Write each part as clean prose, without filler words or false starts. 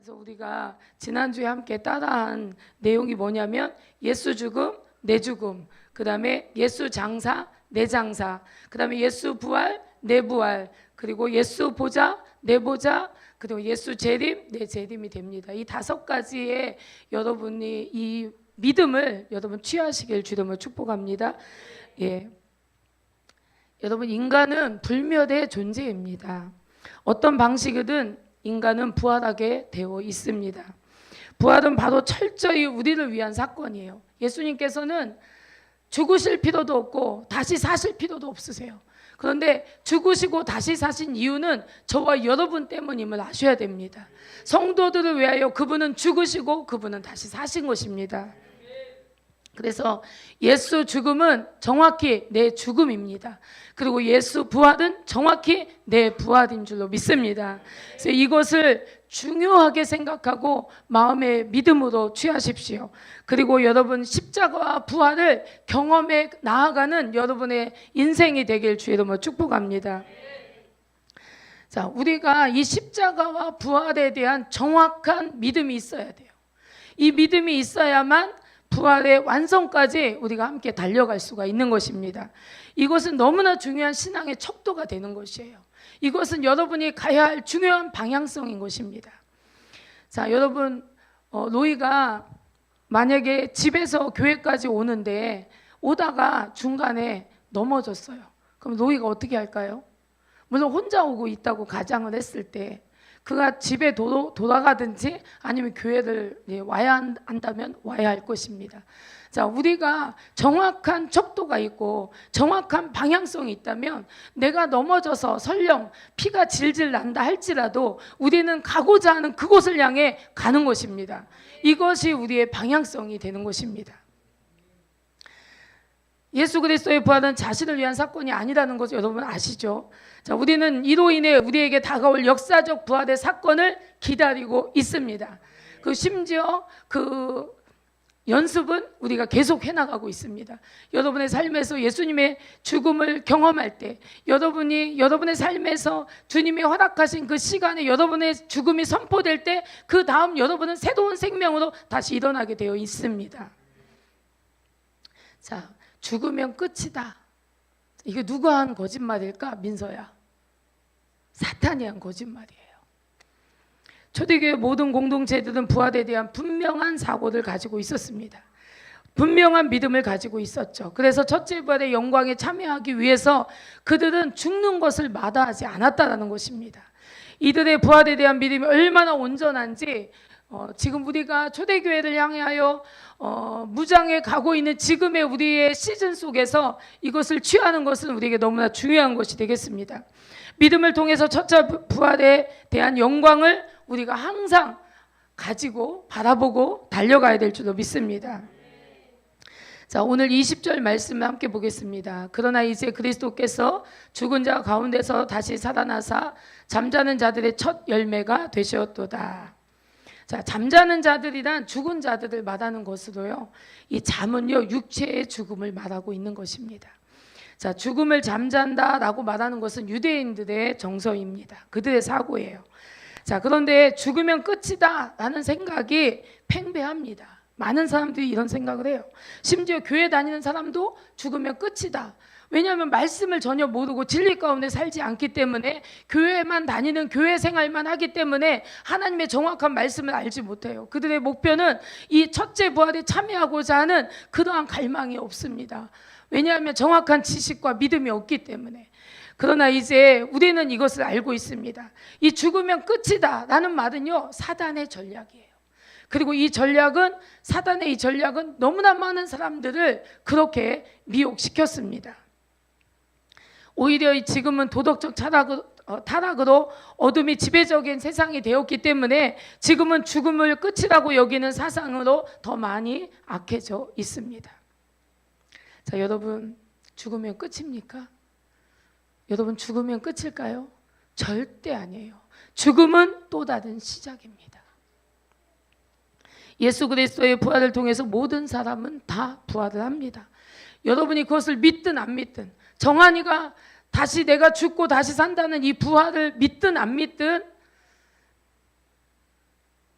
그래서 우리가 지난주에 함께 따라한 내용이 뭐냐면 예수 죽음, 내 죽음, 그 다음에 예수 장사, 내 장사, 그 다음에 예수 부활, 내 부활, 그리고 예수 보좌, 내 보좌, 그리고 예수 재림, 내 재림이 됩니다. 이 5가지의 여러분이 이 믿음을 여러분 취하시길 주님을 축복합니다. 예. 여러분, 인간은 불멸의 존재입니다. 어떤 방식이든 인간은 부활하게 되어 있습니다. 부활은 바로 철저히 우리를 위한 사건이에요. 예수님께서는 죽으실 필요도 없고 다시 사실 필요도 없으세요. 그런데 죽으시고 다시 사신 이유는 저와 여러분 때문임을 아셔야 됩니다. 성도들을 위하여 그분은 죽으시고 그분은 다시 사신 것입니다. 그래서 예수 죽음은 정확히 내 죽음입니다. 그리고 예수 부활은 정확히 내 부활인 줄로 믿습니다. 그래서 이것을 중요하게 생각하고 마음의 믿음으로 취하십시오. 그리고 여러분 십자가와 부활을 경험해 나아가는 여러분의 인생이 되길 주의 이름으로 축복합니다. 자, 우리가 이 십자가와 부활에 대한 정확한 믿음이 있어야 돼요. 이 믿음이 있어야만 부활의 완성까지 우리가 함께 달려갈 수가 있는 것입니다. 이것은 너무나 중요한 신앙의 척도가 되는 것이에요. 이것은 여러분이 가야 할 중요한 방향성인 것입니다. 자, 여러분, 로이가 만약에 집에서 교회까지 오는데 오다가 중간에 넘어졌어요. 그럼 로이가 어떻게 할까요? 물론 혼자 오고 있다고 가정을 했을 때 그가 집에 돌아가든지 아니면 교회를 와야 한다면 와야 할 것입니다. 자, 우리가 정확한 척도가 있고 정확한 방향성이 있다면 내가 넘어져서 설령 피가 질질 난다 할지라도 우리는 가고자 하는 그곳을 향해 가는 것입니다. 이것이 우리의 방향성이 되는 것입니다. 예수 그리스도의 부활은 자신을 위한 사건이 아니라는 것을 여러분 아시죠? 자, 우리는 이로 인해 우리에게 다가올 역사적 부활의 사건을 기다리고 있습니다. 심지어 그 연습은 우리가 계속 해나가고 있습니다. 여러분의 삶에서 예수님의 죽음을 경험할 때 여러분이 여러분의 삶에서 주님이 허락하신 그 시간에 여러분의 죽음이 선포될 때 그 다음 여러분은 새로운 생명으로 다시 일어나게 되어 있습니다. 자, 죽으면 끝이다. 이게 누가 한 거짓말일까? 민서야. 사탄이 한 거짓말이에요. 초대교회 모든 공동체들은 부활에 대한 분명한 사고를 가지고 있었습니다. 분명한 믿음을 가지고 있었죠. 그래서 첫째 부활의 영광에 참여하기 위해서 그들은 죽는 것을 마다하지 않았다는 것입니다. 이들의 부활에 대한 믿음이 얼마나 온전한지 지금 우리가 초대교회를 향하여 무장해 가고 있는 지금의 우리의 시즌 속에서 이것을 취하는 것은 우리에게 너무나 중요한 것이 되겠습니다. 믿음을 통해서 첫째 부활에 대한 영광을 우리가 항상 가지고 바라보고 달려가야 될 줄로 믿습니다. 자, 오늘 20절 말씀을 함께 보겠습니다. 그러나 이제 그리스도께서 죽은 자 가운데서 다시 살아나사 잠자는 자들의 첫 열매가 되셨도다. 자, 잠자는 자들이란 죽은 자들을 말하는 것으로요. 이 잠은요, 육체의 죽음을 말하고 있는 것입니다. 자, 죽음을 잠잔다라고 말하는 것은 유대인들의 정서입니다. 그들의 사고예요. 자, 그런데 죽으면 끝이다라는 생각이 팽배합니다. 많은 사람들이 이런 생각을 해요. 심지어 교회 다니는 사람도 죽으면 끝이다. 왜냐하면 말씀을 전혀 모르고 진리 가운데 살지 않기 때문에 교회만 다니는 교회 생활만 하기 때문에 하나님의 정확한 말씀을 알지 못해요. 그들의 목표는 이 첫째 부활에 참여하고자 하는 그러한 갈망이 없습니다. 왜냐하면 정확한 지식과 믿음이 없기 때문에. 그러나 이제 우리는 이것을 알고 있습니다. 이 죽으면 끝이다 라는 말은요, 사단의 전략이에요. 그리고 이 전략은 사단의 이 전략은 너무나 많은 사람들을 그렇게 미혹시켰습니다. 오히려 지금은 도덕적 타락으로 어둠이 지배적인 세상이 되었기 때문에 지금은 죽음을 끝이라고 여기는 사상으로 더 많이 악해져 있습니다. 자, 여러분, 죽으면 끝입니까? 여러분, 죽으면 끝일까요? 절대 아니에요. 죽음은 또 다른 시작입니다. 예수 그리스도의 부활을 통해서 모든 사람은 다 부활을 합니다. 여러분이 그것을 믿든 안 믿든, 정한이가 다시 내가 죽고 다시 산다는 이 부활을 믿든 안 믿든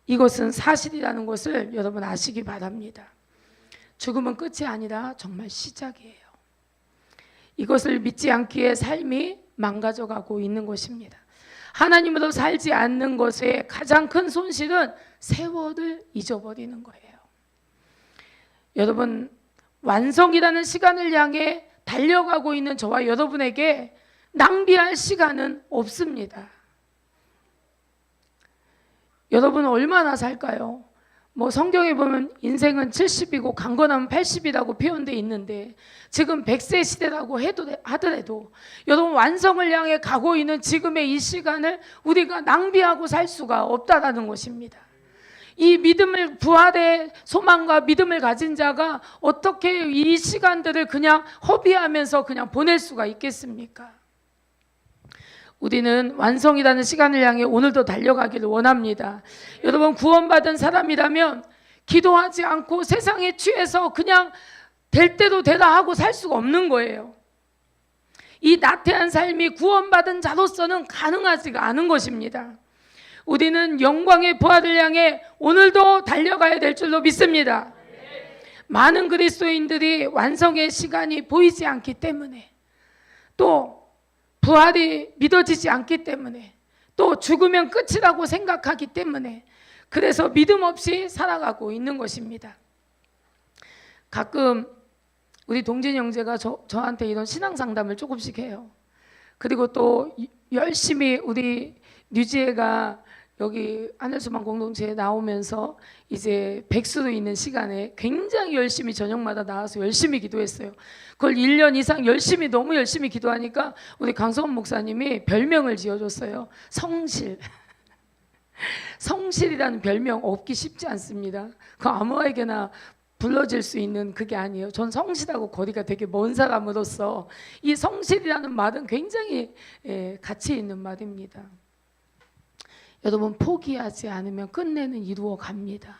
이것은 사실이라는 것을 여러분 아시기 바랍니다. 죽음은 끝이 아니라 정말 시작이에요. 이것을 믿지 않기에 삶이 망가져가고 있는 것입니다. 하나님으로 살지 않는 것의 가장 큰 손실은 세월을 잊어버리는 거예요. 여러분, 완성이라는 시간을 향해 달려가고 있는 저와 여러분에게 낭비할 시간은 없습니다. 여러분 얼마나 살까요? 뭐 성경에 보면 인생은 70이고 강건하면 80이라고 표현되어 있는데 지금 100세 시대라고 하더라도 여러분 완성을 향해 가고 있는 지금의 이 시간을 우리가 낭비하고 살 수가 없다라는 것입니다. 이 믿음을, 부활의 소망과 믿음을 가진 자가 어떻게 이 시간들을 그냥 허비하면서 그냥 보낼 수가 있겠습니까? 우리는 완성이라는 시간을 향해 오늘도 달려가기를 원합니다. 여러분, 구원받은 사람이라면 기도하지 않고 세상에 취해서 그냥 될 대로 되라 하고 살 수가 없는 거예요. 이 나태한 삶이 구원받은 자로서는 가능하지가 않은 것입니다. 우리는 영광의 부활을 향해 오늘도 달려가야 될 줄로 믿습니다. 많은 그리스도인들이 완성의 시간이 보이지 않기 때문에, 또 부활이 믿어지지 않기 때문에, 또 죽으면 끝이라고 생각하기 때문에 그래서 믿음 없이 살아가고 있는 것입니다. 가끔 우리 동진 형제가 저한테 이런 신앙 상담을 조금씩 해요. 그리고 또 열심히 우리 류지혜가 여기 하늘소망 공동체에 나오면서 이제 백수로 있는 시간에 굉장히 열심히 저녁마다 나와서 열심히 기도했어요. 그걸 1년 이상 열심히, 너무 열심히 기도하니까 우리 강성원 목사님이 별명을 지어줬어요. 성실. 성실이라는 별명 얻기 쉽지 않습니다. 그 아무에게나 불러질 수 있는 그게 아니에요. 전 성실하고 거리가 되게 먼 사람으로서 이 성실이라는 말은 굉장히 가치 있는 말입니다. 여러분, 포기하지 않으면 끝내는 이루어 갑니다.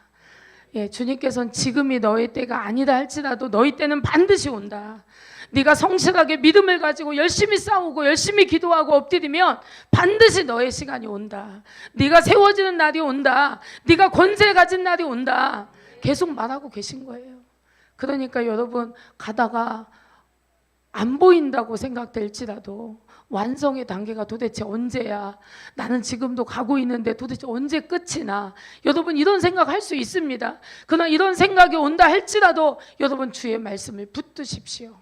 주님께서는 지금이 너의 때가 아니다 할지라도 너희 때는 반드시 온다. 네가 성실하게 믿음을 가지고 열심히 싸우고 열심히 기도하고 엎드리면 반드시 너의 시간이 온다. 네가 세워지는 날이 온다. 네가 권세 가진 날이 온다. 계속 말하고 계신 거예요. 그러니까 여러분, 가다가 안 보인다고 생각될지라도 완성의 단계가 도대체 언제야? 나는 지금도 가고 있는데 도대체 언제 끝이 나? 여러분, 이런 생각할 수 있습니다. 그러나 이런 생각이 온다 할지라도 여러분, 주의 말씀을 붙드십시오.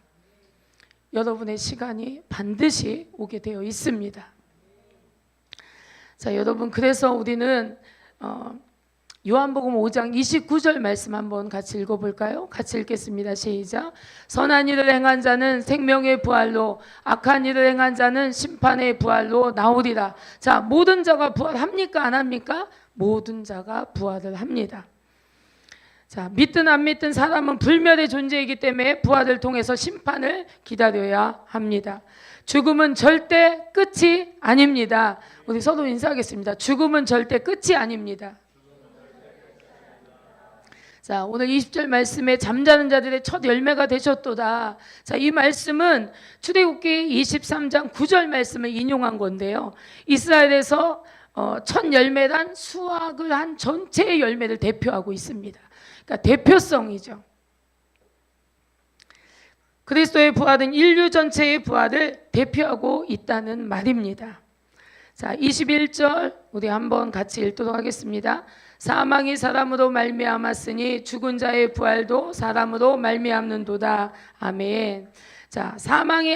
여러분의 시간이 반드시 오게 되어 있습니다. 자, 여러분, 그래서 우리는 요한복음 5장 29절 말씀 한번 같이 읽어볼까요? 같이 읽겠습니다. 시작. 선한 일을 행한 자는 생명의 부활로, 악한 일을 행한 자는 심판의 부활로 나오리라. 자, 모든 자가 부활합니까? 안 합니까? 모든 자가 부활을 합니다. 자, 믿든 안 믿든 사람은 불멸의 존재이기 때문에 부활을 통해서 심판을 기다려야 합니다. 죽음은 절대 끝이 아닙니다. 우리 서로 인사하겠습니다. 죽음은 절대 끝이 아닙니다. 자, 오늘 20절 말씀에 잠자는 자들의 첫 열매가 되셨도다. 자, 이 말씀은 출애굽기 23장 9절 말씀을 인용한 건데요. 이스라엘에서 첫 열매란 수확을 한 전체의 열매를 대표하고 있습니다. 그러니까 대표성이죠. 그리스도의 부활은 인류 전체의 부활을 대표하고 있다는 말입니다. 자, 21절 우리 한번 같이 읽도록 하겠습니다. 사망이 사람으로 말미암았으니 죽은 자의 부활도 사람으로 말미암는도다. 아멘. 자, 사망이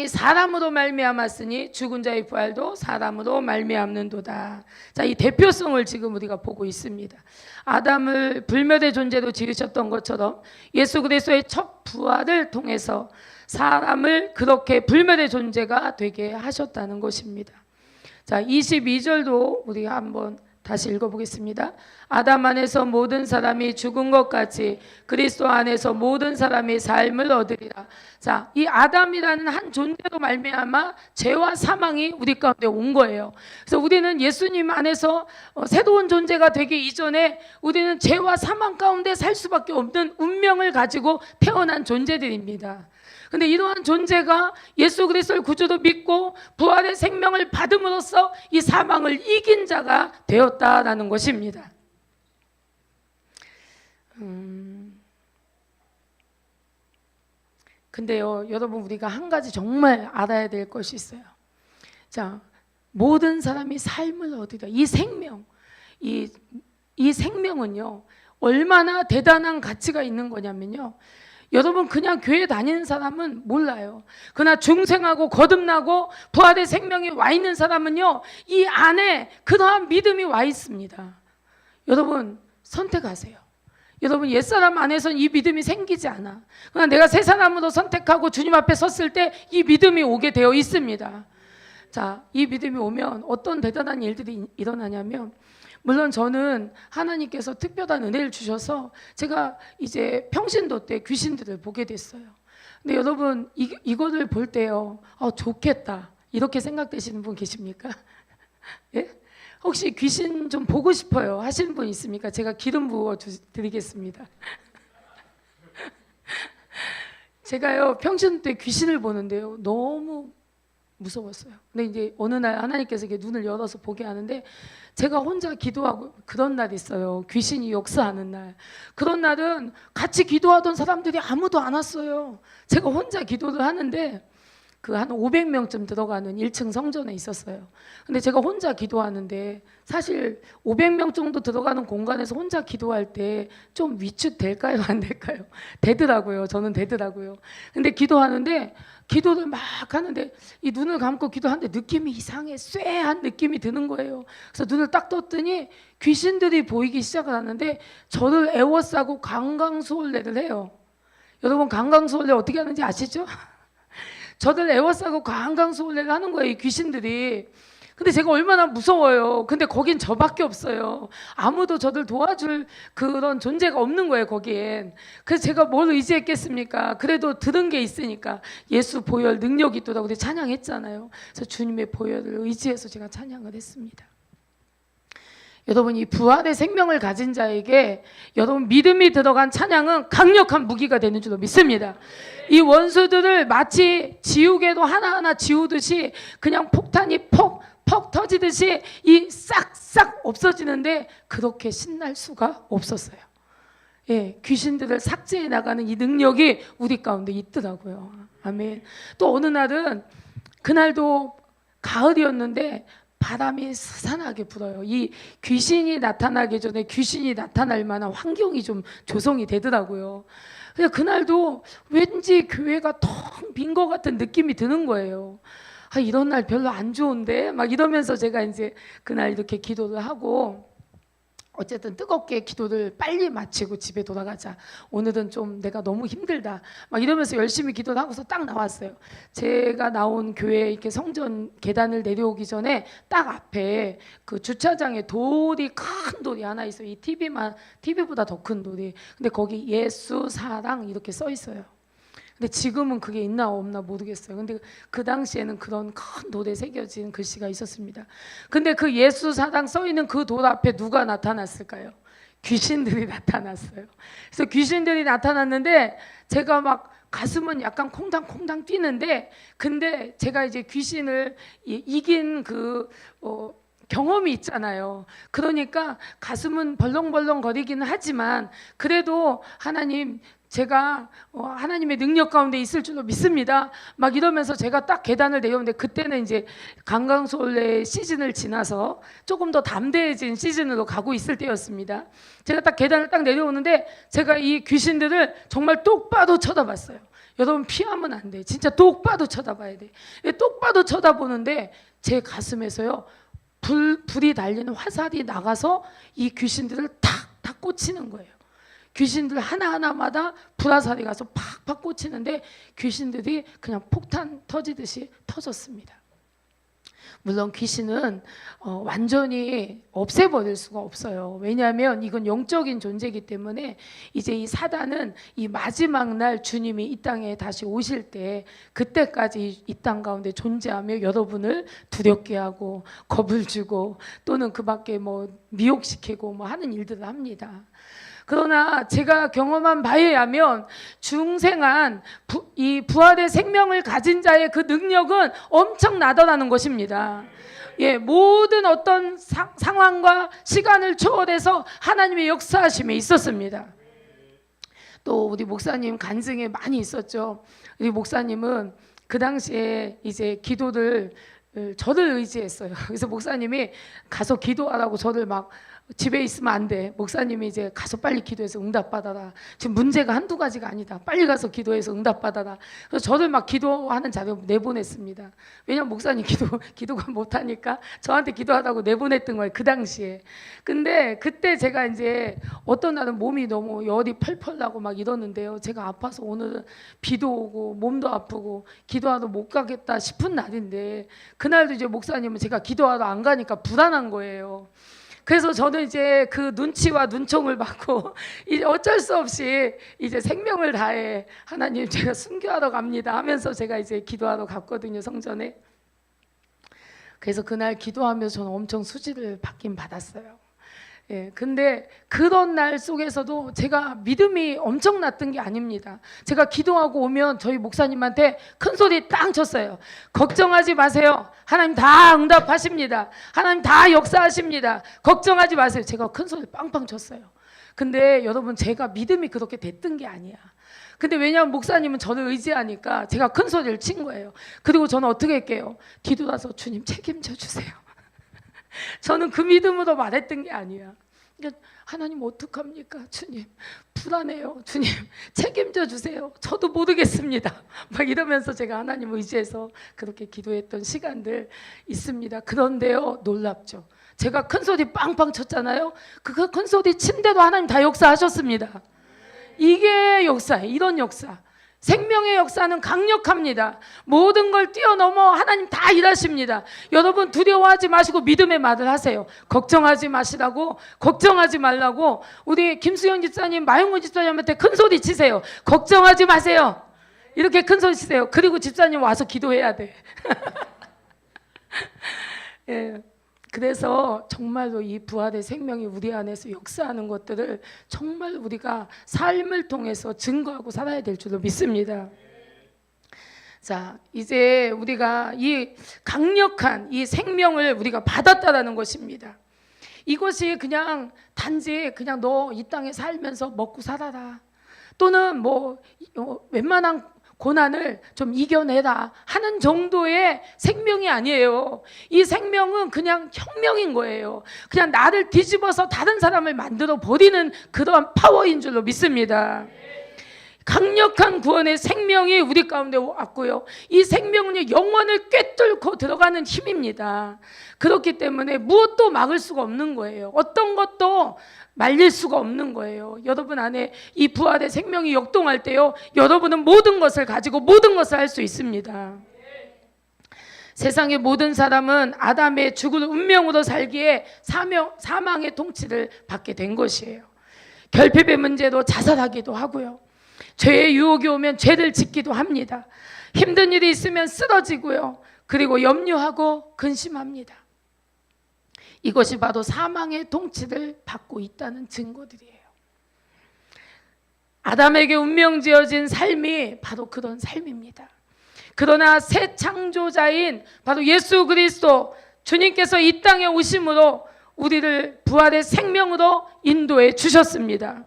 사람으로 말미암았으니 죽은 자의 부활도 사람으로 말미암는도다. 자, 이 대표성을 지금 우리가 보고 있습니다. 아담을 불멸의 존재로 지으셨던 것처럼 예수 그리스도의 첫 부활을 통해서 사람을 그렇게 불멸의 존재가 되게 하셨다는 것입니다. 자, 22절도 우리가 한번 다시 읽어보겠습니다. 아담 안에서 모든 사람이 죽은 것 같이 그리스도 안에서 모든 사람이 삶을 얻으리라. 자, 이 아담이라는 한 존재로 말미암아 죄와 사망이 우리 가운데 온 거예요. 그래서 우리는 예수님 안에서 새로운 존재가 되기 이전에 우리는 죄와 사망 가운데 살 수밖에 없는 운명을 가지고 태어난 존재들입니다. 근데 이러한 존재가 예수 그리스도를 구주로 믿고 부활의 생명을 받음으로써 이 사망을 이긴 자가 되었다라는 것입니다. 근데요, 여러분, 우리가 한 가지 정말 알아야 될 것이 있어요. 자, 모든 사람이 삶을 얻으려, 이 생명, 이 생명은요, 얼마나 대단한 가치가 있는 거냐면요, 여러분, 그냥 교회 다니는 사람은 몰라요. 그러나 중생하고 거듭나고 부활의 생명이 와 있는 사람은요, 이 안에 그러한 믿음이 와 있습니다. 여러분, 선택하세요. 여러분, 옛사람 안에선 이 믿음이 생기지 않아. 그러나 내가 새 사람으로 선택하고 주님 앞에 섰을 때 이 믿음이 오게 되어 있습니다. 자, 이 믿음이 오면 어떤 대단한 일들이 일어나냐면, 물론 저는 하나님께서 특별한 은혜를 주셔서 제가 이제 평신도 때 귀신들을 보게 됐어요. 근데 여러분, 이거를 볼 때요, 좋겠다, 이렇게 생각되시는 분 계십니까? 예? 혹시 귀신 좀 보고 싶어요 하시는 분 있습니까? 제가 기름 부어 드리겠습니다. 제가요, 평신 때 귀신을 보는데요, 너무 무서웠어요. 근데 이제 어느 날 하나님께서 이렇게 눈을 열어서 보게 하는데, 제가 혼자 기도하고 그런 날 있어요. 귀신이 역사하는 날. 그런 날은 같이 기도하던 사람들이 아무도 안 왔어요. 제가 혼자 기도를 하는데 그 한 500명쯤 들어가는 1층 성전에 있었어요. 근데 제가 혼자 기도하는데, 사실 500명 정도 들어가는 공간에서 혼자 기도할 때 좀 위축될까요? 안 될까요? 되더라고요. 저는 되더라고요. 근데 기도하는데, 기도를 막 하는데 이 눈을 감고 기도하는데 느낌이 이상해, 쎄한 느낌이 드는 거예요. 그래서 눈을 딱 떴더니 귀신들이 보이기 시작을 하는데 저를 애워싸고 강강수월래를 해요. 여러분, 강강수월래 어떻게 하는지 아시죠? 저를 애워싸고 강강수월래를 하는 거예요, 이 귀신들이. 근데 제가 얼마나 무서워요. 근데 거긴 저밖에 없어요. 아무도 저를 도와줄 그런 존재가 없는 거예요, 거기엔. 그래서 제가 뭘 의지했겠습니까? 그래도 들은 게 있으니까 예수 보혈 능력이 있더라고 우리 찬양했잖아요. 그래서 주님의 보혈을 의지해서 제가 찬양을 했습니다. 여러분, 이 부활의 생명을 가진 자에게 여러분 믿음이 들어간 찬양은 강력한 무기가 되는 줄로 믿습니다. 이 원수들을 마치 지우개로 하나하나 지우듯이 그냥 폭탄이 퍽 터지듯이 이 싹싹 없어지는데 그렇게 신날 수가 없었어요. 예, 귀신들을 삭제해 나가는 이 능력이 우리 가운데 있더라고요. 아멘. 또 어느 날은, 그날도 가을이었는데 바람이 스산하게 불어요. 이 귀신이 나타나기 전에 귀신이 나타날 만한 환경이 좀 조성이 되더라고요. 그래서 그날도 왠지 교회가 텅 빈 것 같은 느낌이 드는 거예요. 이런 날 별로 안 좋은데 막 이러면서 제가 이제 그날 이렇게 기도를 하고, 어쨌든 뜨겁게 기도를 빨리 마치고 집에 돌아가자, 오늘은 좀 내가 너무 힘들다 막 이러면서 열심히 기도를 하고서 딱 나왔어요. 제가 나온 교회 이렇게 성전 계단을 내려오기 전에 딱 앞에 그 주차장에 돌이, 큰 돌이 하나 있어요. 이 TV보다 더 큰 돌이. 근데 거기 예수 사랑 이렇게 써 있어요. 근데 지금은 그게 있나 없나 모르겠어요. 근데 그 당시에는 그런 큰 돌에 새겨진 글씨가 있었습니다. 근데 그 예수 사랑 써 있는 그 돌 앞에 누가 나타났을까요? 귀신들이 나타났어요. 그래서 귀신들이 나타났는데 제가 막 가슴은 약간 콩당콩당 뛰는데, 근데 제가 이제 귀신을 이긴 경험이 있잖아요. 그러니까 가슴은 벌렁벌렁 거리기는 하지만 그래도 하나님, 제가 하나님의 능력 가운데 있을 줄로 믿습니다 막 이러면서 제가 딱 계단을 내려오는데, 그때는 이제 강강수월래 시즌을 지나서 조금 더 담대해진 시즌으로 가고 있을 때였습니다. 제가 딱 계단을 딱 내려오는데 제가 이 귀신들을 정말 똑바로 쳐다봤어요. 여러분, 피하면 안 돼. 진짜 똑바로 쳐다봐야 돼. 똑바로 쳐다보는데 제 가슴에서요, 불이 달리는 화살이 나가서 이 귀신들을 탁탁 꽂히는 거예요. 귀신들 하나하나마다 불화살이 가서 팍팍 꽂히는데 귀신들이 그냥 폭탄 터지듯이 터졌습니다. 물론 귀신은 완전히 없애버릴 수가 없어요. 왜냐하면 이건 영적인 존재이기 때문에 이제 이 사단은 이 마지막 날 주님이 이 땅에 다시 오실 때, 그때까지 이 땅 가운데 존재하며 여러분을 두렵게 하고 겁을 주고 또는 그 밖에 미혹시키고 하는 일들을 합니다. 그러나 제가 경험한 바에 의하면 중생한 이 부활의 생명을 가진 자의 그 능력은 엄청나더라는 것입니다. 예, 모든 어떤 상황과 시간을 초월해서 하나님의 역사하심이 있었습니다. 또 우리 목사님 간증에 많이 있었죠. 우리 목사님은 그 당시에 이제 기도를 저를 의지했어요. 그래서 목사님이 가서 기도하라고 저를 막 집에 있으면 안 돼. 목사님이 이제 가서 빨리 기도해서 응답받아라. 지금 문제가 한두 가지가 아니다. 빨리 가서 기도해서 응답받아라. 그래서 저를 막 기도하는 자료 내보냈습니다. 왜냐면 목사님 기도가 못하니까 저한테 기도하라고 내보냈던 거예요. 그 당시에. 근데 그때 제가 이제 어떤 날은 몸이 너무 열이 펄펄 나고 막 이러는데요. 제가 아파서 오늘은 비도 오고 몸도 아프고 기도하러 못 가겠다 싶은 날인데 그날도 이제 목사님은 제가 기도하러 안 가니까 불안한 거예요. 그래서 저는 이제 그 눈치와 눈총을 받고 이제 어쩔 수 없이 이제 생명을 다해 하나님 제가 순교하러 갑니다 하면서 제가 이제 기도하러 갔거든요, 성전에. 그래서 그날 기도하면서 저는 엄청 수지를 받긴 받았어요. 예, 근데 그런 날 속에서도 제가 믿음이 엄청났던 게 아닙니다. 제가 기도하고 오면 저희 목사님한테 큰 소리 땅 쳤어요. 걱정하지 마세요. 하나님 다 응답하십니다. 하나님 다 역사하십니다. 걱정하지 마세요. 제가 큰 소리 빵빵 쳤어요. 근데 여러분 제가 믿음이 그렇게 됐던 게 아니야. 근데 왜냐하면 목사님은 저를 의지하니까 제가 큰 소리를 친 거예요. 그리고 저는 어떻게 할게요? 뒤돌아서 주님 책임져 주세요. 저는 그 믿음으로 말했던 게 아니야. 그러니까 하나님 어떡합니까? 주님 불안해요. 주님 책임져 주세요. 저도 모르겠습니다. 막 이러면서 제가 하나님 의지해서 그렇게 기도했던 시간들 있습니다. 그런데요, 놀랍죠. 제가 큰 소리 빵빵 쳤잖아요. 그 큰 소리 친 대로 하나님 다 역사하셨습니다. 이게 역사예요. 이런 역사. 생명의 역사는 강력합니다. 모든 걸 뛰어넘어 하나님 다 일하십니다. 여러분 두려워하지 마시고 믿음의 말을 하세요. 걱정하지 마시라고, 걱정하지 말라고 우리 김수영 집사님, 마영무 집사님한테 큰 소리 치세요. 걱정하지 마세요. 이렇게 큰 소리 치세요. 그리고 집사님 와서 기도해야 돼. 예. 그래서 정말로 이 부활의 생명이 우리 안에서 역사하는 것들을 정말 우리가 삶을 통해서 증거하고 살아야 될 줄로 믿습니다. 자, 이제 우리가 이 강력한 이 생명을 우리가 받았다라는 것입니다. 이것이 그냥 단지 그냥 너 이 땅에 살면서 먹고 살아라, 또는 뭐 웬만한 고난을 좀 이겨내라 하는 정도의 생명이 아니에요. 이 생명은 그냥 혁명인 거예요. 그냥 나를 뒤집어서 다른 사람을 만들어 버리는 그러한 파워인 줄로 믿습니다. 강력한 구원의 생명이 우리 가운데 왔고요. 이 생명은 영혼을 꿰뚫고 들어가는 힘입니다. 그렇기 때문에 무엇도 막을 수가 없는 거예요. 어떤 것도 말릴 수가 없는 거예요. 여러분 안에 이 부활의 생명이 역동할 때요, 여러분은 모든 것을 가지고 모든 것을 할 수 있습니다. 세상의 모든 사람은 아담의 죽을 운명으로 살기에 사망의 통치를 받게 된 것이에요. 결핍의 문제로 자살하기도 하고요. 죄의 유혹이 오면 죄를 짓기도 합니다. 힘든 일이 있으면 쓰러지고요. 그리고 염려하고 근심합니다. 이것이 바로 사망의 통치를 받고 있다는 증거들이에요. 아담에게 운명 지어진 삶이 바로 그런 삶입니다. 그러나 새 창조자인 바로 예수 그리스도 주님께서 이 땅에 오심으로 우리를 부활의 생명으로 인도해 주셨습니다.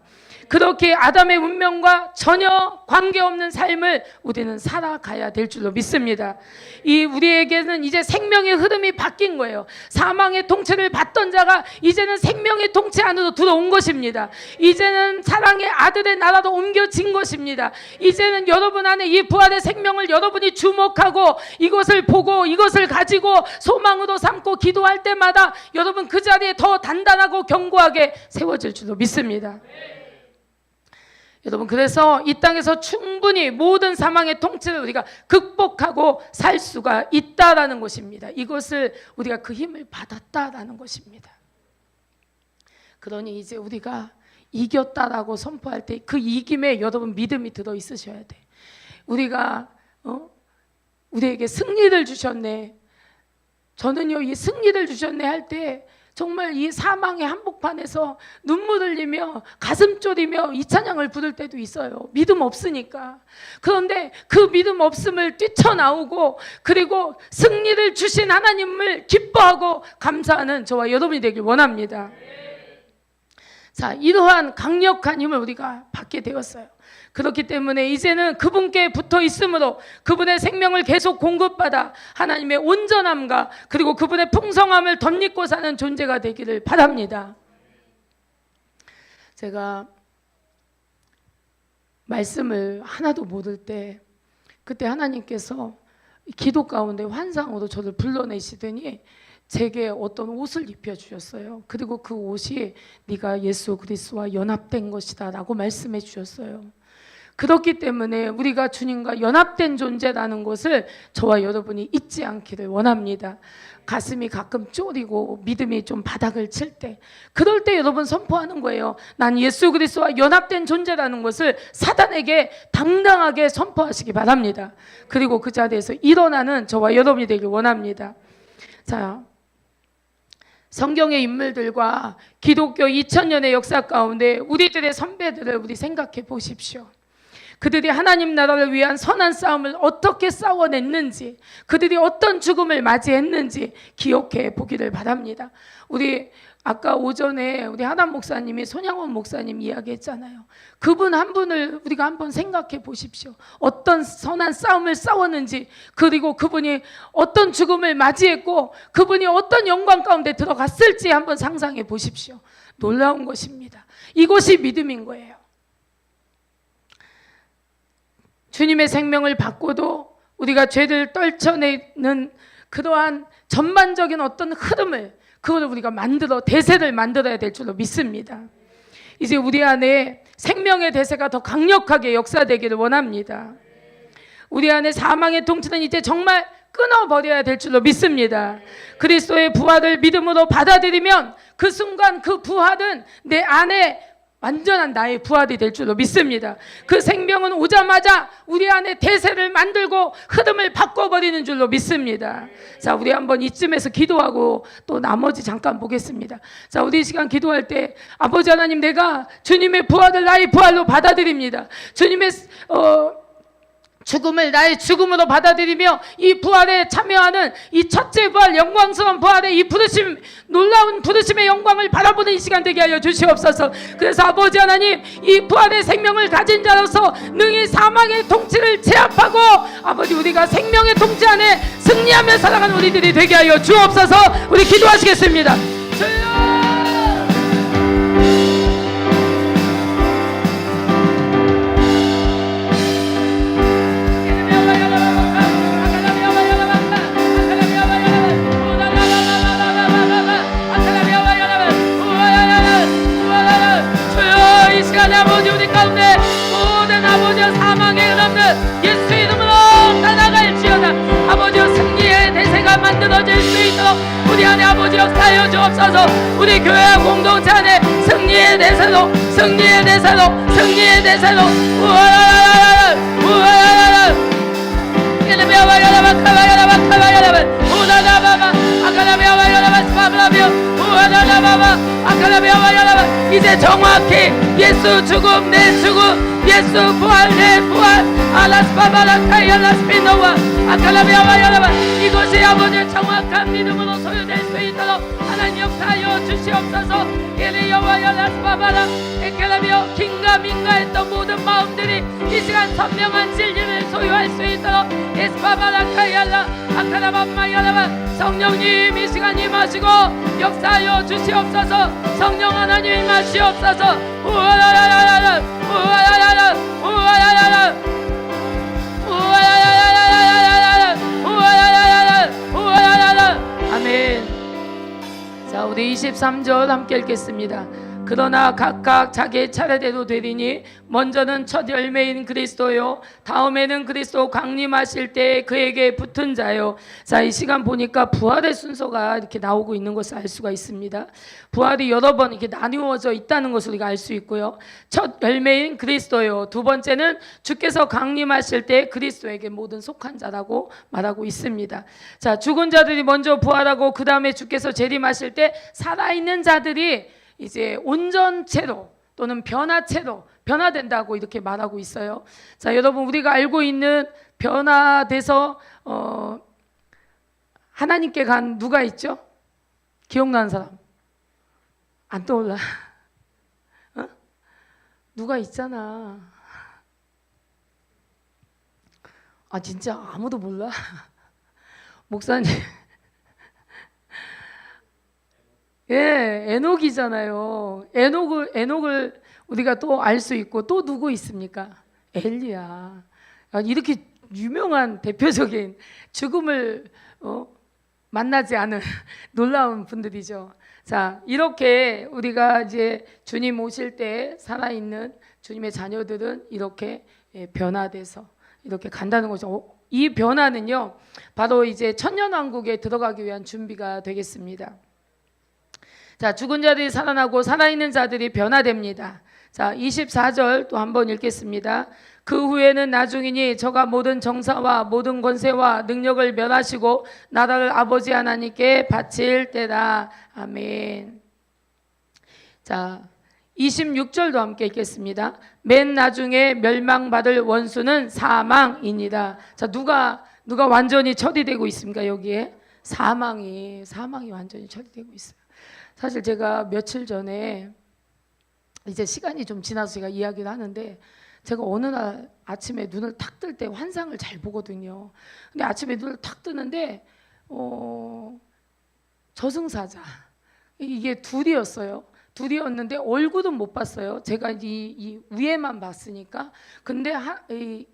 그렇게 아담의 운명과 전혀 관계없는 삶을 우리는 살아가야 될 줄로 믿습니다. 이 우리에게는 이제 생명의 흐름이 바뀐 거예요. 사망의 통치를 받던 자가 이제는 생명의 통치 안으로 들어온 것입니다. 이제는 사랑의 아들의 나라로 옮겨진 것입니다. 이제는 여러분 안에 이 부활의 생명을 여러분이 주목하고 이것을 보고 이것을 가지고 소망으로 삼고 기도할 때마다 여러분 그 자리에 더 단단하고 견고하게 세워질 줄로 믿습니다. 여러분, 그래서 이 땅에서 충분히 모든 사망의 통치를 우리가 극복하고 살 수가 있다라는 것입니다. 이것을 우리가 그 힘을 받았다라는 것입니다. 그러니 이제 우리가 이겼다라고 선포할 때 그 이김에 여러분 믿음이 들어 있으셔야 돼. 우리가 우리에게 승리를 주셨네, 저는요 이 승리를 주셨네 할 때 정말 이 사망의 한복판에서 눈물 흘리며 가슴 졸이며 이 찬양을 부를 때도 있어요. 믿음 없으니까. 그런데 그 믿음 없음을 뛰쳐나오고 그리고 승리를 주신 하나님을 기뻐하고 감사하는 저와 여러분이 되길 원합니다. 자, 이러한 강력한 힘을 우리가 받게 되었어요. 그렇기 때문에 이제는 그분께 붙어 있으므로 그분의 생명을 계속 공급받아 하나님의 온전함과 그리고 그분의 풍성함을 덧입고 사는 존재가 되기를 바랍니다. 제가 말씀을 하나도 모를 때 그때 하나님께서 기도 가운데 환상으로 저를 불러내시더니 제게 어떤 옷을 입혀주셨어요. 그리고 그 옷이 네가 예수 그리스도와 연합된 것이다 라고 말씀해 주셨어요. 그렇기 때문에 우리가 주님과 연합된 존재라는 것을 저와 여러분이 잊지 않기를 원합니다. 가슴이 가끔 쪼리고 믿음이 좀 바닥을 칠 때, 그럴 때 여러분 선포하는 거예요. 난 예수 그리스도와 연합된 존재라는 것을 사단에게 당당하게 선포하시기 바랍니다. 그리고 그 자리에서 일어나는 저와 여러분이 되길 원합니다. 자, 성경의 인물들과 기독교 2000년의 역사 가운데 우리들의 선배들을 우리 생각해 보십시오. 그들이 하나님 나라를 위한 선한 싸움을 어떻게 싸워냈는지, 그들이 어떤 죽음을 맞이했는지 기억해 보기를 바랍니다. 우리 아까 오전에 우리 하남 목사님이 손양원 목사님 이야기했잖아요. 그분 한 분을 우리가 한번 생각해 보십시오. 어떤 선한 싸움을 싸웠는지, 그리고 그분이 어떤 죽음을 맞이했고 그분이 어떤 영광 가운데 들어갔을지 한번 상상해 보십시오. 놀라운 것입니다. 이것이 믿음인 거예요. 주님의 생명을 받고도 우리가 죄를 떨쳐내는 그러한 전반적인 어떤 흐름을, 그걸 우리가 대세를 만들어야 될 줄로 믿습니다. 이제 우리 안에 생명의 대세가 더 강력하게 역사되기를 원합니다. 우리 안에 사망의 통치는 이제 정말 끊어버려야 될 줄로 믿습니다. 그리스도의 부활을 믿음으로 받아들이면 그 순간 그 부활은 내 안에 완전한 나의 부활이 될 줄로 믿습니다. 그 생명은 오자마자 우리 안에 대세를 만들고 흐름을 바꿔버리는 줄로 믿습니다. 자, 우리 한번 이쯤에서 기도하고 또 나머지 잠깐 보겠습니다. 자, 우리 이 시간 기도할 때 아버지 하나님, 내가 주님의 부활을 나의 부활로 받아들입니다. 주님의 죽음을 나의 죽음으로 받아들이며 이 부활에 참여하는 이 첫째 부활, 영광스러운 부활의 이 부르심, 놀라운 부르심의 영광을 바라보는 이 시간 되게 하여 주시옵소서. 그래서 아버지 하나님, 이 부활의 생명을 가진 자로서 능히 사망의 통치를 제압하고 아버지 우리가 생명의 통치 안에 승리하며 살아가는 우리들이 되게 하여 주옵소서. 우리 기도하시겠습니다. 주여! 아버지, 우리 가운데 모든 아버지와 사망에 없는 예수 이름으로 따라갈지어다. 아버지와 승리의 대세가 만들어질 수 있도록 우리 안에 아버지 역사하여 주옵소서. 우리 교회 공동체 안에 승리의 대세로, 승리의 대세로, 승리의 대세로 우와라라라라 우와라라라 예레미야와야라바카바야라바카바야라바 우라라바바 아카라비야와야라바 스파브라비오 우와라라바바 아카라비야와야라바. 이제 정확히 예수 죽음 내 죽음, 예수 부활 내 부활, 아라스파바라카야라스피노와 아카라비야와야라바, 이것이 아버지의 정확한 믿음으로 소유될 수 있도록 하나님 역사하여 주시옵소서. 예레야와야라스파바라 에케라비오 긴가민가했던 모든 마음들이 이 시간 선명한 진리를 소유할 수 있도록 에스파바라카야라 아카라바마야라바, 성령님 이 시간 임하시고 역사하여 주시옵소서. 성령 하나님 임하시옵소서. 우와라라라라 우와라라라 우와라라라 우와라라라라라라 우와라라라 우와라라라. 아멘. 자, 우리 23절 함께 읽겠습니다. 그러나 각각 자기의 차례대로 되리니 먼저는 첫 열매인 그리스도요 다음에는 그리스도 강림하실 때 그에게 붙은 자요. 자, 이 시간 보니까 부활의 순서가 이렇게 나오고 있는 것을 알 수가 있습니다. 부활이 여러 번 이렇게 나누어져 있다는 것을 우리가 알 수 있고요. 첫 열매인 그리스도요, 두 번째는 주께서 강림하실 때 그리스도에게 모든 속한 자라고 말하고 있습니다. 자, 죽은 자들이 먼저 부활하고 그 다음에 주께서 재림하실 때 살아있는 자들이 이제 온전체로 또는 변화체로 변화된다고 이렇게 말하고 있어요. 자, 여러분, 우리가 알고 있는 변화돼서 하나님께 간 누가 있죠? 기억나는 사람? 안 떠올라? 어? 누가 있잖아. 아, 진짜 아무도 몰라? 목사님. 예, 에녹이잖아요. 에녹을 우리가 또 알 수 있고, 또 누구 있습니까? 엘리야. 이렇게 유명한 대표적인 죽음을 만나지 않은 놀라운 분들이죠. 자, 이렇게 우리가 이제 주님 오실 때 살아있는 주님의 자녀들은 이렇게 변화돼서 이렇게 간다는 거죠. 이 변화는요, 바로 이제 천년왕국에 들어가기 위한 준비가 되겠습니다. 자, 죽은 자들이 살아나고 살아있는 자들이 변화됩니다. 자, 24절 또 한번 읽겠습니다. 그 후에는 나중이니 저가 모든 정사와 모든 권세와 능력을 멸하시고 나라를 아버지 하나님께 바칠 때다. 아멘. 자, 26절도 함께 읽겠습니다. 맨 나중에 멸망받을 원수는 사망이니라. 자, 누가 완전히 처리되고 있습니까? 여기에 사망이 완전히 처리되고 있어요. 사실 제가 며칠 전에 이제 시간이 좀 지나서 제가 이야기를 하는데, 제가 어느 날 아침에 눈을 탁 뜰 때 환상을 잘 보거든요. 근데 아침에 눈을 탁 뜨는데 저승사자 이게 둘이었는데 얼굴은 못 봤어요. 제가 이 위에만 봤으니까. 근데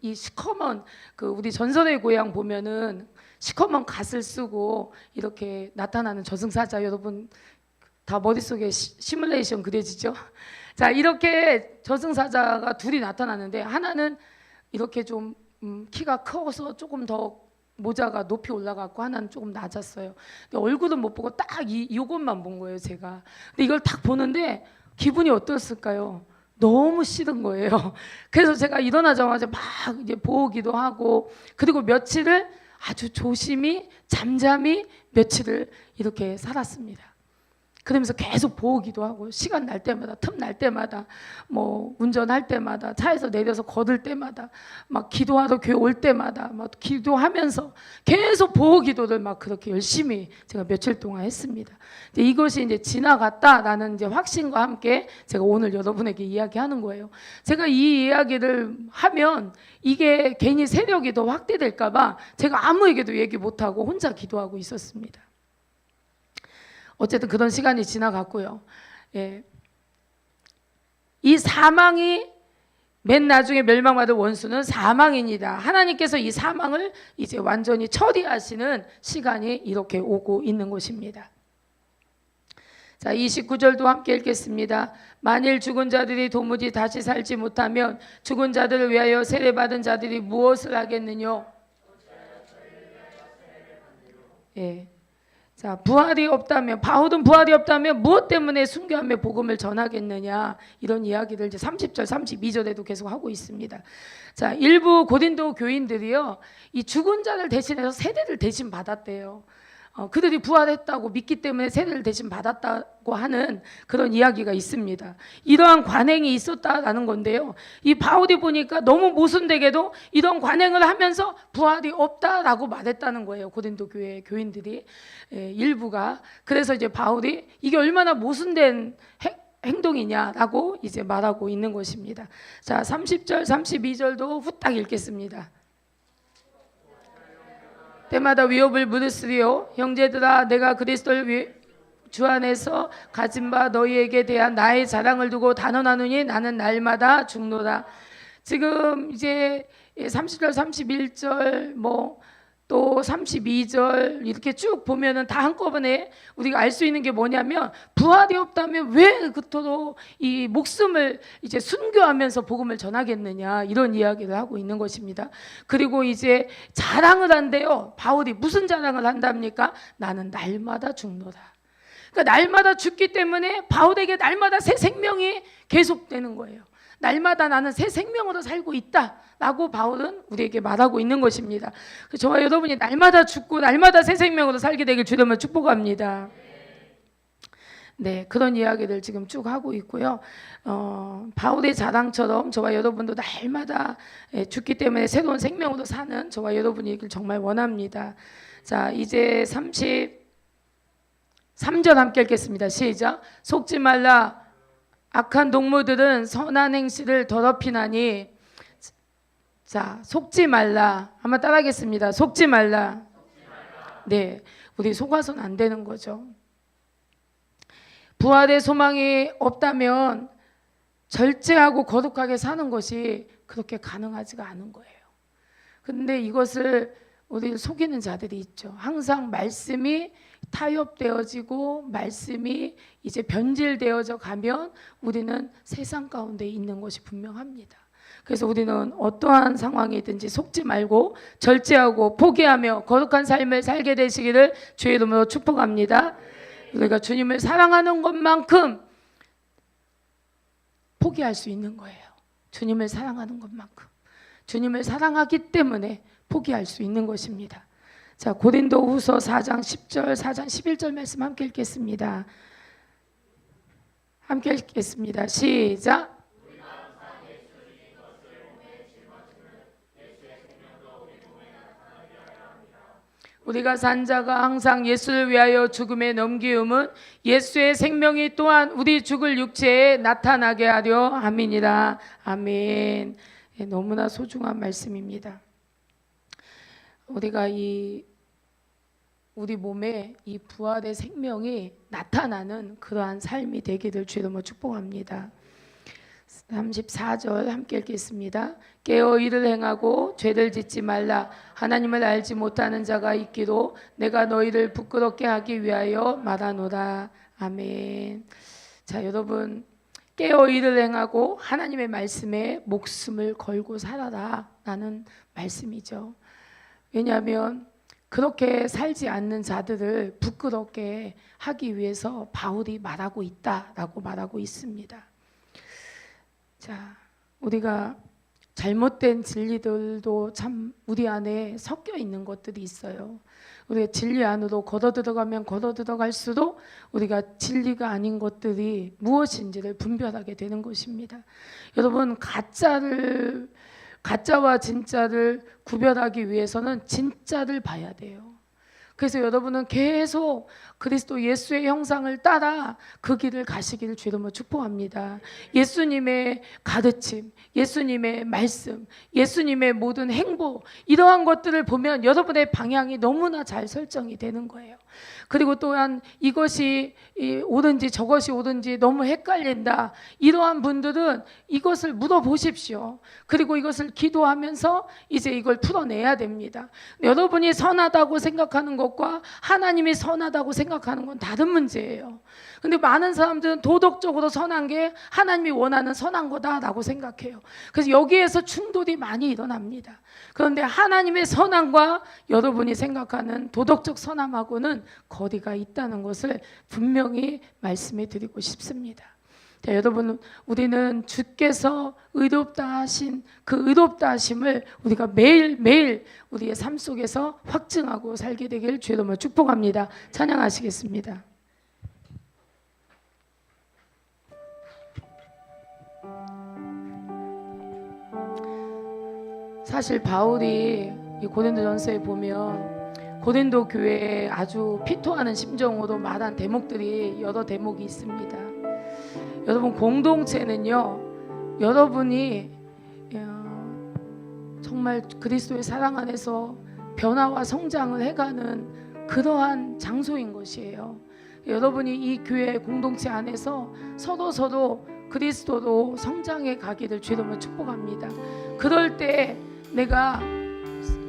이 시커먼 우리 전설의 고향 보면은 시커먼 갓을 쓰고 이렇게 나타나는 저승사자, 여러분 다 머릿속에 시뮬레이션 그려지죠? 자, 이렇게 저승사자가 둘이 나타나는데, 하나는 이렇게 좀 키가 커서 조금 더 모자가 높이 올라갔고, 하나는 조금 낮았어요. 근데 얼굴은 못 보고 딱 이것만 본 거예요, 제가. 근데 이걸 딱 보는데 기분이 어땠을까요? 너무 싫은 거예요. 그래서 제가 일어나자마자 막 이제 보기도 하고, 그리고 며칠을 아주 조심히 잠잠히 며칠을 이렇게 살았습니다. 그러면서 계속 보기도 하고, 시간 날 때마다, 틈 날 때마다, 뭐 운전할 때마다, 차에서 내려서 걸을 때마다, 막 기도하러 교회 올 때마다 막 기도하면서 계속 보기도를 막 그렇게 열심히 제가 며칠 동안 했습니다. 이것이 이제 지나갔다라는 이제 확신과 함께 제가 오늘 여러분에게 이야기하는 거예요. 제가 이 이야기를 하면 이게 괜히 세력이 더 확대될까봐 제가 아무에게도 얘기 못하고 혼자 기도하고 있었습니다. 어쨌든 그런 시간이 지나갔고요. 예. 이 사망이 맨 나중에 멸망받을 원수는 사망입니다. 하나님께서 이 사망을 이제 완전히 처리하시는 시간이 이렇게 오고 있는 것입니다. 자, 29절도 함께 읽겠습니다. 만일 죽은 자들이 도무지 다시 살지 못하면 죽은 자들을 위하여 세례받은 자들이 무엇을 하겠느냐? 예. 자, 바울은 부활이 없다면 무엇 때문에 순교하며 복음을 전하겠느냐, 이런 이야기를 이제 30절, 32절에도 계속 하고 있습니다. 자, 일부 고린도 교인들이요, 이 죽은 자를 대신해서 세례를 대신 받았대요. 그들이 부활했다고 믿기 때문에 세례를 대신 받았다고 하는 그런 이야기가 있습니다. 이러한 관행이 있었다라는 건데요, 이 바울이 보니까 너무 모순되게도 이런 관행을 하면서 부활이 없다라고 말했다는 거예요, 고린도 교회 교인들이 일부가. 그래서 이제 바울이 이게 얼마나 모순된 행동이냐라고 이제 말하고 있는 것입니다. 자, 30절, 32절도 후딱 읽겠습니다. 때마다 위협을 무릅쓰리요, 형제들아, 내가 그리스도를 주 안에서 가진 바 너희에게 대한 나의 자랑을 두고 단언하노니 나는 날마다 죽노라. 지금 이제 30절 31절 뭐 또 32절 이렇게 쭉 보면은 다 한꺼번에 우리가 알 수 있는 게 뭐냐면 부활이 없다면 왜 그토록 이 목숨을 이제 순교하면서 복음을 전하겠느냐 이런 이야기를 하고 있는 것입니다. 그리고 이제 자랑을 한대요. 바울이 무슨 자랑을 한답니까? 나는 날마다 죽노라. 그러니까 날마다 죽기 때문에 바울에게 날마다 새 생명이 계속되는 거예요. 날마다 나는 새 생명으로 살고 있다라고 바울은 우리에게 말하고 있는 것입니다. 저와 여러분이 날마다 죽고 날마다 새 생명으로 살게 되길 주님을 축복합니다. 네, 그런 이야기를 지금 쭉 하고 있고요. 바울의 자랑처럼 저와 여러분도 날마다 죽기 때문에 새로운 생명으로 사는 저와 여러분이길 정말 원합니다. 자, 이제 33절 함께 읽겠습니다. 시작. 속지 말라. 악한 동무들은 선한 행실을 더럽히나니. 자, 속지 말라. 한번 따라하겠습니다. 속지 말라. 네, 우리 속아서는 안 되는 거죠. 부활의 소망이 없다면 절제하고 거룩하게 사는 것이 그렇게 가능하지가 않은 거예요. 그런데 이것을 우리 속이는 자들이 있죠. 항상 말씀이 타협되어지고 말씀이 이제 변질되어져 가면 우리는 세상 가운데 있는 것이 분명합니다. 그래서 우리는 어떠한 상황이든지 속지 말고 절제하고 포기하며 거룩한 삶을 살게 되시기를 주의 이름으로 축복합니다. 우리가 주님을 사랑하는 것만큼 포기할 수 있는 거예요. 주님을 사랑하는 것만큼. 주님을 사랑하기 때문에 포기할 수 있는 것입니다. 자, 고린도후서 4장 10절, 4장 11절 말씀 함께 읽겠습니다. 함께 읽겠습니다. 시작. 우리가 산 자가 항상 예수를 위하여 죽음에 넘기움은 예수의 생명이 또한 우리 죽을 육체에 나타나게 하려 함이니라. 아멘. 네, 너무나 소중한 말씀입니다. 우리가 우리 몸에 이 부활의 생명이 나타나는 그러한 삶이 되기를 주님으로 축복합니다. 34절 함께 읽겠습니다. 깨어 일을 행하고 죄를 짓지 말라. 하나님을 알지 못하는 자가 있기로 내가 너희를 부끄럽게 하기 위하여 말하노라. 아멘. 자, 여러분, 깨어 일을 행하고 하나님의 말씀에 목숨을 걸고 살아라 라는 말씀이죠. 왜냐하면 그렇게 살지 않는 자들을 부끄럽게 하기 위해서 바울이 말하고 있다라고 말하고 있습니다. 자, 우리가 잘못된 진리들도 참 우리 안에 섞여 있는 것들이 있어요. 우리가 진리 안으로 걸어 들어가면 걸어 들어갈수록 우리가 진리가 아닌 것들이 무엇인지를 분별하게 되는 것입니다. 여러분, 가짜와 진짜를 구별하기 위해서는 진짜를 봐야 돼요. 그래서 여러분은 계속 그리스도 예수의 형상을 따라 그 길을 가시기를 주님으로 축복합니다. 예수님의 가르침, 예수님의 말씀, 예수님의 모든 행보, 이러한 것들을 보면 여러분의 방향이 너무나 잘 설정이 되는 거예요. 그리고 또한 이것이 옳은지 저것이 옳은지 너무 헷갈린다, 이러한 분들은 이것을 물어보십시오. 그리고 이것을 기도하면서 이제 이걸 풀어내야 됩니다. 여러분이 선하다고 생각하는 것과 하나님이 선하다고 생각하는 건 다른 문제예요. 근데 많은 사람들은 도덕적으로 선한 게 하나님이 원하는 선한 거다라고 생각해요. 그래서 여기에서 충돌이 많이 일어납니다. 그런데 하나님의 선함과 여러분이 생각하는 도덕적 선함하고는 거리가 있다는 것을 분명히 말씀해 드리고 싶습니다. 자, 여러분, 우리는 주께서 의롭다 하신 그 의롭다 하심을 우리가 매일매일 우리의 삶 속에서 확증하고 살게 되길 주의 이름으로 축복합니다. 찬양하시겠습니다. 사실 바울이 이 고린도전서에 보면 고린도 교회에 아주 피토하는 심정으로 말한 대목들이 여러 대목이 있습니다. 여러분, 공동체는요, 여러분이 정말 그리스도의 사랑 안에서 변화와 성장을 해가는 그러한 장소인 것이에요. 여러분이 이 교회 공동체 안에서 서로 그리스도로 성장해 가기를 주님으로 축복합니다. 그럴 때 내가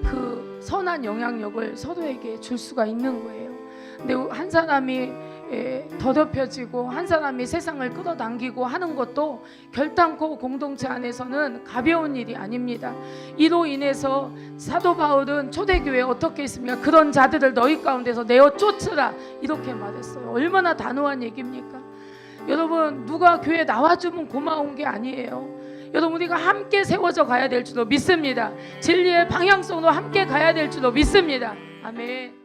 그 선한 영향력을 서로에게 줄 수가 있는 거예요. 근데 한 사람이 더럽혀지고 한 사람이 세상을 끌어당기고 하는 것도 결단코 공동체 안에서는 가벼운 일이 아닙니다. 이로 인해서 사도 바울은 초대교회에 어떻게 했습니까? 그런 자들을 너희 가운데서 내어 쫓으라 이렇게 말했어요. 얼마나 단호한 얘기입니까? 여러분, 누가 교회에 나와주면 고마운 게 아니에요. 여러분, 우리가 함께 세워져 가야 될 줄로 믿습니다. 진리의 방향성으로 함께 가야 될 줄로 믿습니다. 아멘.